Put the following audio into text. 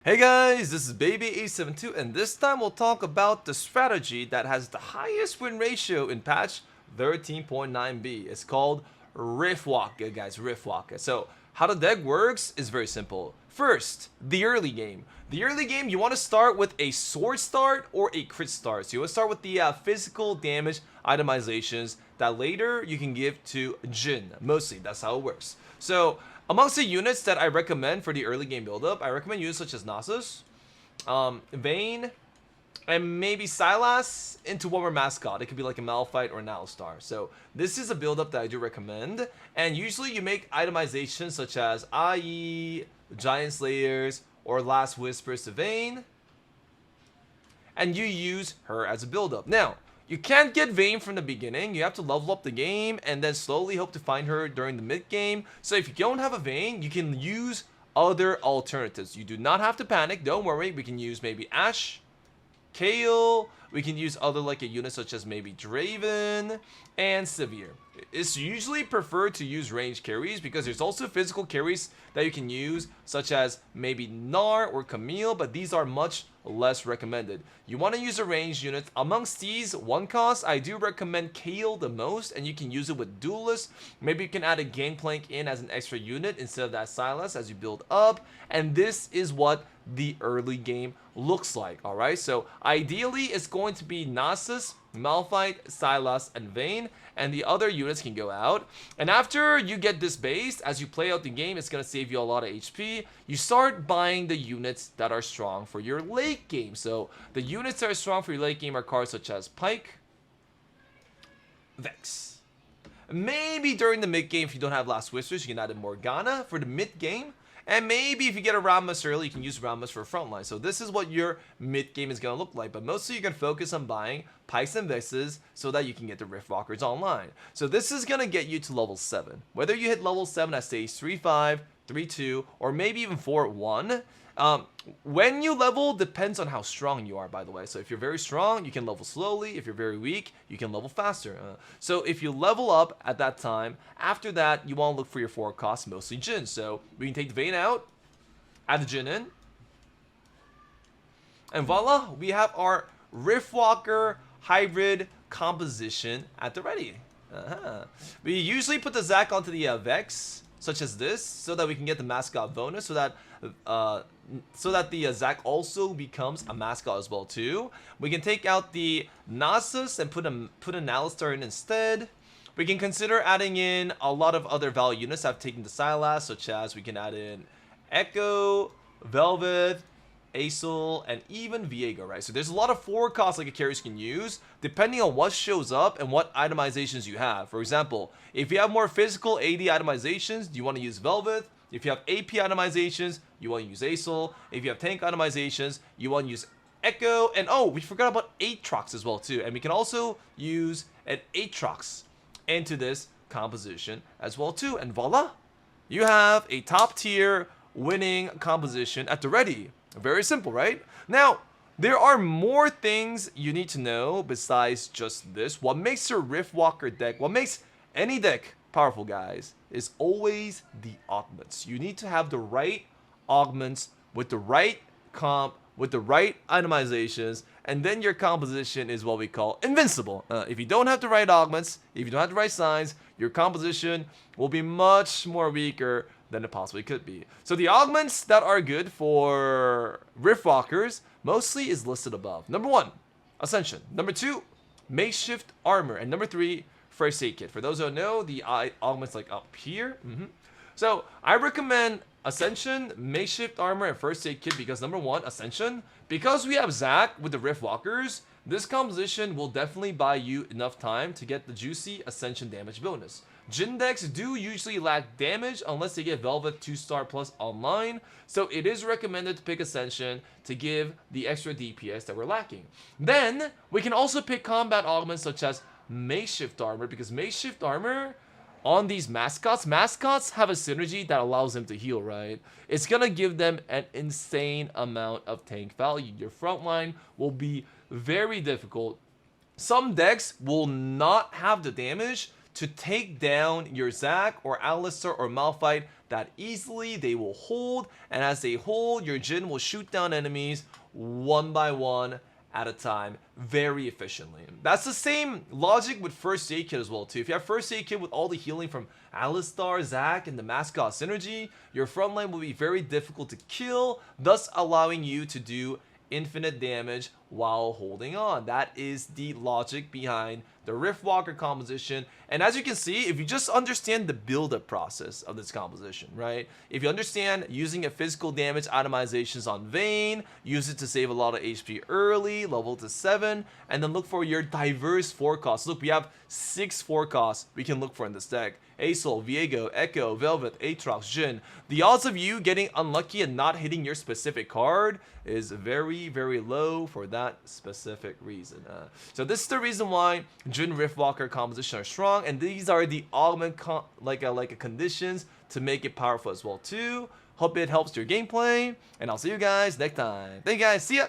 Hey guys, this is Bebe872 and this time we'll talk about the strategy that has the highest win ratio in patch 13.9b. It's called Riftwalker, guys, Riftwalker. So how the deck works is very simple. First, the early game. The early game, you want to start with a sword start or a crit start. So you want to start with the physical damage itemizations that later you can give to Jhin. Mostly, that's how it works. So amongst the units that I recommend for the early game buildup, I recommend units such as Nasus, Vayne, and maybe Sylas into one more mascot. It could be like a Malphite or an Alistar. So this is a buildup that I do recommend. And usually you make itemizations such as IE, Giant Slayers, or Last Whispers to Vayne. And you use her as a buildup. Now, you can't get Vayne from the beginning. You have to level up the game and then slowly hope to find her during the mid game. So if you don't have a Vayne, you can use other alternatives. You do not have to panic. Don't worry. We can use maybe Ashe, Kayle. We can use other like a unit such as maybe Draven and Severe. It's usually preferred to use range carries because there's also physical carries that you can use such as maybe Gnar or Camille, but these are much less recommended. You want to use a ranged unit. Amongst these one cost, I do recommend Kayle the most, and you can use it with Duelist. Maybe you can add a Gangplank in as an extra unit instead of that Sylas as you build up, and this is what the early game looks like. Alright, so ideally it's going to be Nasus, Malphite, Sylas, and Vayne, and the other units can go out. And after you get this base, as you play out the game, it's going to save you a lot of HP. You start buying the units that are strong for your late game. So the units that are strong for your late game are cards such as Pyke, Vex. Maybe during the mid game, if you don't have Last Whispers, you can add a Morgana for the mid game. And maybe if you get a Rammus early, you can use Rammus for frontline. So this is what your mid game is going to look like. But mostly you can focus on buying Pykes and Vexes so that you can get the Riftwalkers online. So this is going to get you to level 7. Whether you hit level 7 at stage 3-5, 3-2, or maybe even 4-1. When you level depends on how strong you are, by the way. So if you're very strong, you can level slowly. If you're very weak, you can level faster. So if you level up at that time, after that, you want to look for your 4 costs, mostly Jhin. So we can take the Vayne out, add the Jhin in, and voila, we have our Riftwalker hybrid composition at the ready. We usually put the Zac onto the Vex, such as this, so that we can get the mascot bonus, so that the Zac also becomes a mascot as well too. We can take out the Nasus and put an Alistar in instead. We can consider adding in a lot of other value units. I've taken the Sylas, such as we can add in Echo, Velvet, Aesol, and even Viego, right? So there's a lot of 4 costs like a carries you can use depending on what shows up and what itemizations you have. For example, if you have more physical AD itemizations, you want to use Velvet. If you have AP itemizations, you want to use Aesol. If you have tank itemizations, you want to use Echo. And oh, we forgot about Aatrox as well too. And we can also use an Aatrox into this composition as well too. And voila, you have a top tier winning composition at the ready. Very simple, right? Now, there are more things you need to know besides just this. What makes your Riftwalker deck, what makes any deck powerful, guys, is always the augments. You need to have the right augments with the right comp, with the right itemizations, and then your composition is what we call invincible. If you don't have the right augments, if you don't have the right signs, your composition will be much more weaker than it possibly could be. So the augments that are good for Riftwalkers mostly is listed above. Number 1, Ascension. Number 2, Makeshift Armor. And number 3, First Aid Kit. For those who don't know, the augments like up here. So I recommend Ascension, Makeshift Armor, and First Aid Kit because number 1, Ascension. Because we have Zac with the Riftwalkers, this composition will definitely buy you enough time to get the juicy Ascension damage bonus. Jhin decks do usually lack damage unless they get Velvet 2-star plus online, so it is recommended to pick Ascension to give the extra DPS that we're lacking. Then, we can also pick combat augments such as Makeshift Armor, because Makeshift Armor on these mascots have a synergy that allows them to heal, right? It's gonna give them an insane amount of tank value. Your frontline will be very difficult. Some decks will not have the damage to take down your Zac or Alistar or Malphite that easily. They will hold, and as they hold, your Jhin will shoot down enemies one by one at a time very efficiently. That's the same logic with First Aid Kit as well too. If you have First Aid Kit with all the healing from Alistar, Zac, and the mascot synergy, your front line will be very difficult to kill, thus allowing you to do infinite damage while holding on. That is the logic behind the Riftwalker composition. And as you can see, if you just understand the build-up process of this composition, right? If you understand using a physical damage itemizations on Vayne, use it to save a lot of HP early, level to 7, and then look for your diverse forecasts. Look, we have 6 forecasts we can look for in this deck. Asol, Viego, Echo, Velvet, Aatrox, Jhin. The odds of you getting unlucky and not hitting your specific card is very, very low for that specific reason. So this is the reason why Jhin Riftwalker composition are strong, and these are the augment conditions to make it powerful as well too. Hope it helps your gameplay, and I'll see you guys next time. Thank you guys. See ya.